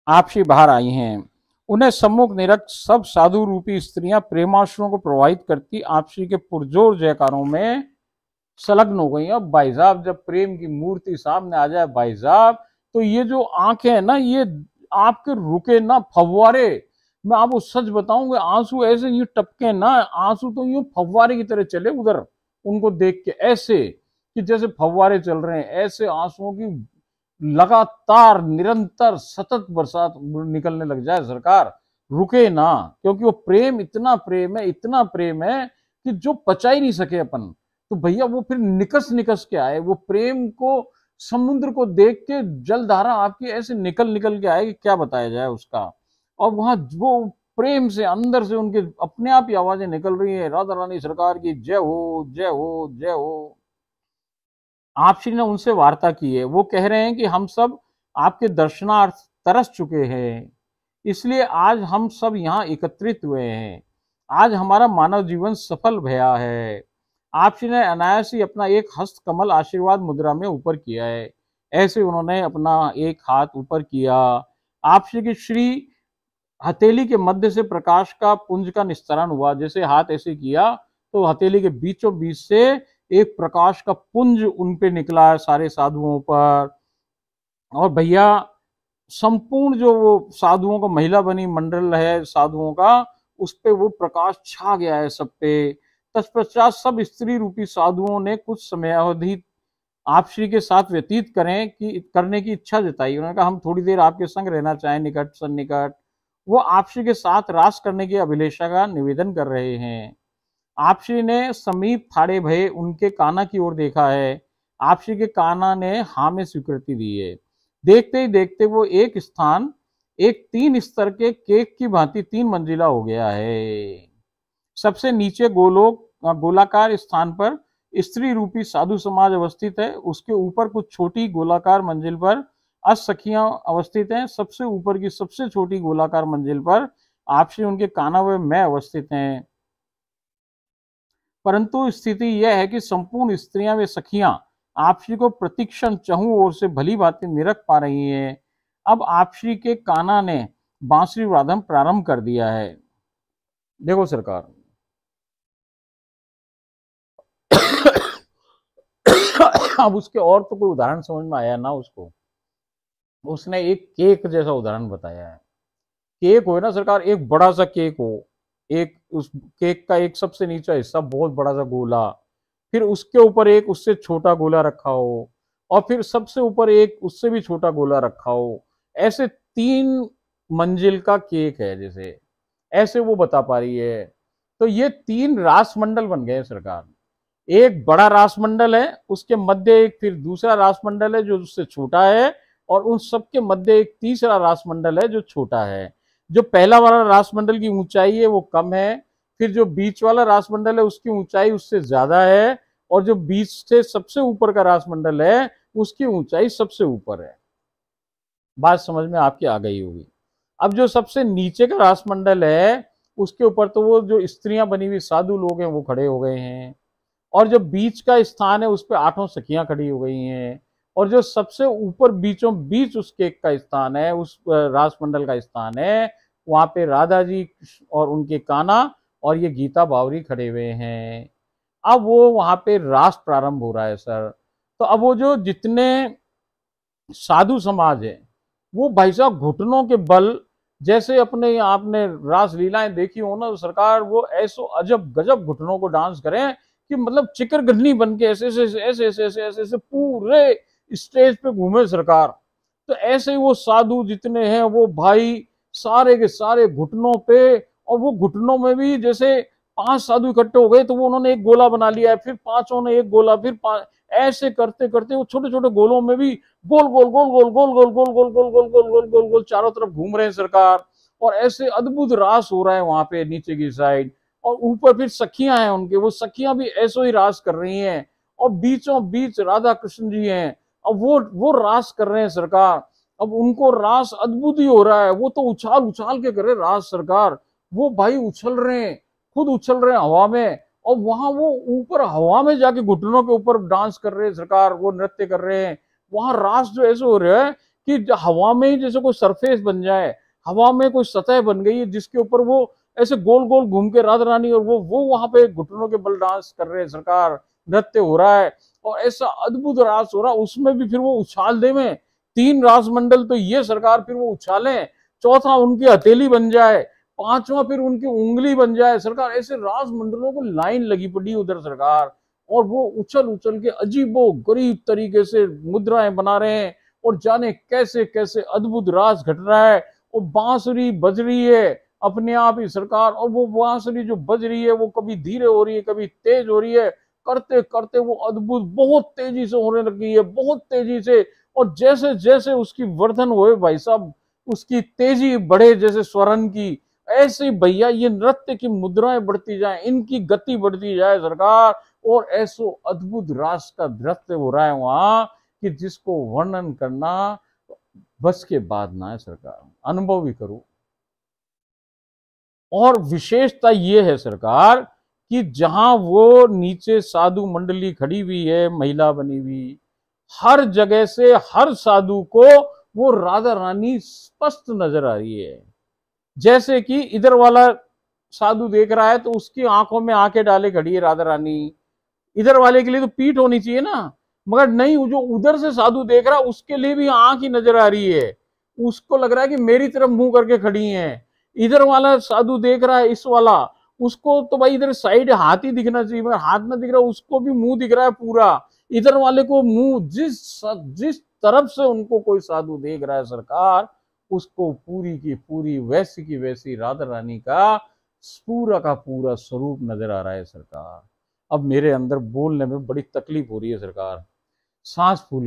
आपसी बाहर आई हैं। उन्हें सम्मुख निरख सब साधु रूपी स्त्रियां प्रेमाश्रुओं को प्रवाहित करती आपसी के पुरजोर जयकारों में संलग्न हो गई। अब भाई साहब जब प्रेम की मूर्ति सामने आ जाए भाई साहब, तो ये जो आंखें है ना, ये आपके रुके ना फव्वारे। मैं आपको सच बताऊंगा, आंसू ऐसे यूं टपके ना, आंसू तो यूं फव्वारे की तरह चले उधर, उनको देख के ऐसे कि जैसे फव्वारे चल रहे हैं, ऐसे आंसुओं की लगातार निरंतर सतत बरसात निकलने लग जाए सरकार, रुके ना। क्योंकि वो प्रेम इतना प्रेम है, इतना प्रेम है कि जो पचा ही नहीं सके अपन, तो भैया वो फिर निकस निकस के आए। वो प्रेम को, समुद्र को देख के जलधारा आपकी ऐसे निकल निकल के आए कि क्या बताया जाए उसका। और वहां वो प्रेम से अंदर से उनके अपने आप ही आवाजें निकल रही है, राधा रानी सरकार की जय हो, जय हो, जय हो। आप श्री ने उनसे वार्ता की है, वो कह रहे हैं कि हम सब आपके दर्शनार्थ तरस चुके हैं, इसलिए आज हम सब यहाँ एकत्रित हुए हैं। आज हमारा मानव जीवन सफल भया है। आप श्री ने अनायास ही अपना एक हस्त कमल आशीर्वाद मुद्रा में ऊपर किया है। ऐसे उन्होंने अपना एक हाथ ऊपर किया। आप श्री की श्री हथेली के मध्य से प्रकाश का पुंज का निस्तरण हुआ। जैसे हाथ ऐसे किया तो हथेली के बीचों बीच से एक प्रकाश का पुंज उन पे निकला है सारे साधुओं पर। और भैया संपूर्ण जो वो साधुओं का महिला बनी मंडल है साधुओं का, उस पे वो प्रकाश छा गया है सब पे। तत्पश्चात सब स्त्री रूपी साधुओं ने कुछ समय अवधि आप श्री के साथ व्यतीत करें कि करने की इच्छा जताई। उन्होंने कहा हम थोड़ी देर आपके संग रहना चाहें, निकट सन्निकट। वो आप श्री के साथ रास करने की अभिलेषा का निवेदन कर रहे हैं। आप श्री ने समीप थाड़े भये उनके काना की ओर देखा है। आप श्री के काना ने हाँ में स्वीकृति दी है। देखते ही देखते वो एक स्थान एक 3 स्तर के केक की भांति 3 मंजिला हो गया है। सबसे नीचे गोलाकार स्थान पर स्त्री रूपी साधु समाज अवस्थित है। उसके ऊपर कुछ छोटी गोलाकार मंजिल पर असखियां अवस्थित हैं। सबसे ऊपर की सबसे छोटी गोलाकार मंजिल पर आप श्री उनके काना व मैं अवस्थित हैं। परंतु स्थिति यह है कि संपूर्ण स्त्रियां व सखियां आप श्री को प्रतिक्षण चहु ओर से भली भांति निरख पा रही हैं। अब आप श्री के काना ने बांसुरी वादन प्रारंभ कर दिया है। देखो सरकार, अब उसके और तो कोई उदाहरण समझ में आया ना उसको। उसने एक केक जैसा उदाहरण बताया है। केक हो ना सरकार, एक बड़ा सा केक हो, एक उस केक का एक सबसे नीचा हिस्सा बहुत बड़ा सा गोला, फिर उसके ऊपर एक उससे छोटा गोला रखा हो, और फिर सबसे ऊपर एक उससे भी छोटा गोला रखा हो। ऐसे 3 मंजिल का केक है जैसे, ऐसे वो बता पा रही है। तो ये 3 रासमंडल बन गए सरकार। एक बड़ा रासमंडल है, उसके मध्य एक फिर दूसरा रासमंडल है जो उससे छोटा है, और उन सबके मध्य एक तीसरा रासमंडल है जो छोटा है। जो पहला वाला रासमंडल की ऊंचाई है वो कम है, फिर जो बीच वाला रासमंडल है उसकी ऊंचाई उससे ज्यादा है, और जो बीच से सबसे ऊपर का रासमंडल है उसकी ऊंचाई सबसे ऊपर है। बात समझ में आपकी आ गई होगी। अब जो सबसे नीचे का रासमंडल है उसके ऊपर तो वो जो स्त्रियां बनी हुई साधु लोग हैं वो खड़े हो गए हैं, और जो बीच का स्थान है उस पर 8 सखियां खड़ी हो गई हैं, और जो सबसे ऊपर बीचों बीच उस केक का स्थान है, उस रासमंडल का स्थान है, वहां पे राधा जी और उनके काना और ये गीता बावरी खड़े हुए हैं। अब वो वहां पे रास प्रारंभ हो रहा है सर। तो अब वो जो जितने साधु समाज है वो भाई साहब घुटनों के बल, जैसे अपने आपने रास लीलाएं देखी हो ना सरकार, वो ऐसो अजब गजब घुटनों को डांस करें कि मतलब चिकर गन्नी बन के ऐसे ऐसे ऐसे ऐसे ऐसे ऐसे ऐसे पूरे स्टेज पे घूमे सरकार। तो ऐसे ही वो साधु जितने हैं वो भाई सारे के सारे घुटनों पे, और वो घुटनों में भी जैसे 5 साधु इकट्ठे हो गए तो वो उन्होंने एक गोला बना लिया है, फिर 5 ने एक गोला, फिर ऐसे करते करते वो छोटे छोटे गोलों में भी गोल गोल गोल गोल गोल गोल गोल गोल गोल गोल गोल गोल गोल गोल चारों तरफ घूम रहे हैं सरकार। और ऐसे अद्भुत रास हो रहा है वहां पे नीचे की साइड, और ऊपर फिर सखियां हैं उनके, वो सखियां भी ऐसो ही रास कर रही हैं, और बीचों बीच राधा कृष्ण जी हैं। अब वो रास कर रहे हैं सरकार। अब उनको रास अद्भुत ही हो रहा है, वो तो उछाल उछाल के करे रास सरकार। वो भाई उछल रहे हैं, खुद उछल रहे हैं हवा में, और वहां वो ऊपर हवा में जाके घुटनों के ऊपर डांस कर रहे हैं सरकार, वो नृत्य कर रहे हैं। वहां रास जो ऐसे हो रहा है कि हवा में ही जैसे कोई सरफेस बन जाए, हवा में कोई सतह बन गई है जिसके ऊपर वो ऐसे गोल गोल घूम के राधा रानी और वो वहां पे घुटनों के बल डांस कर रहे हैं सरकार, नृत्य हो रहा है और ऐसा अद्भुत रास हो रहा है। उसमें भी फिर वो उछाल दे में 3 रासमंडल तो ये सरकार फिर वो उछालें, चौथा उनकी हथेली बन जाए, पांचवा फिर उनकी उंगली बन जाए सरकार। ऐसे रासमंडलों को लाइन लगी पड़ी उधर सरकार, और वो उछल उछल के अजीबो गरीब तरीके से मुद्राएं बना रहे हैं और जाने कैसे कैसे अद्भुत रास घट रहा है। और बांसुरी बज रही है अपने आप ही सरकार, और वो बांसुरी जो बज रही है वो कभी धीरे हो रही है कभी तेज हो रही है, करते करते वो अद्भुत बहुत तेजी से होने लगी है, बहुत तेजी से। और जैसे जैसे उसकी वर्धन हुए भाई साहब, उसकी तेजी बढ़े जैसे स्वरन की, ऐसे भैया ये नृत्य की मुद्राएं बढ़ती जाए, इनकी गति बढ़ती जाए सरकार, और ऐसो अद्भुत रास का नृत्य हो रहा है वहां कि जिसको वर्णन करना बस के बाद ना है सरकार, अनुभव भी करो। और विशेषता ये है सरकार कि जहां वो नीचे साधु मंडली खड़ी हुई है, महिला बनी हुई, हर जगह से हर साधु को वो राधा रानी स्पष्ट नजर आ रही है। जैसे कि इधर वाला साधु देख रहा है तो उसकी आंखों में आंखें डाले खड़ी है राधा रानी, इधर वाले के लिए तो पीठ होनी चाहिए ना, मगर नहीं, जो उधर से साधु देख रहा है उसके लिए भी आंख ही नजर आ रही है, उसको लग रहा है कि मेरी तरफ मुंह करके खड़ी है। इधर वाला साधु देख रहा है इस वाला, उसको तो भाई इधर साइड हाथ ही दिखना चाहिए, मगर हाथ ना दिख रहा, उसको भी मुंह दिख रहा है पूरा। इधर वाले को मुंह जिस जिस तरफ से उनको कोई साधु देख रहा है सरकार, उसको पूरी की पूरी वैसी की वैसी राधा रानी का पूरा का पूरा स्वरूप नजर आ रहा है सरकार। अब मेरे अंदर बोलने में बड़ी तकलीफ हो रही है सरकार, सांस फूल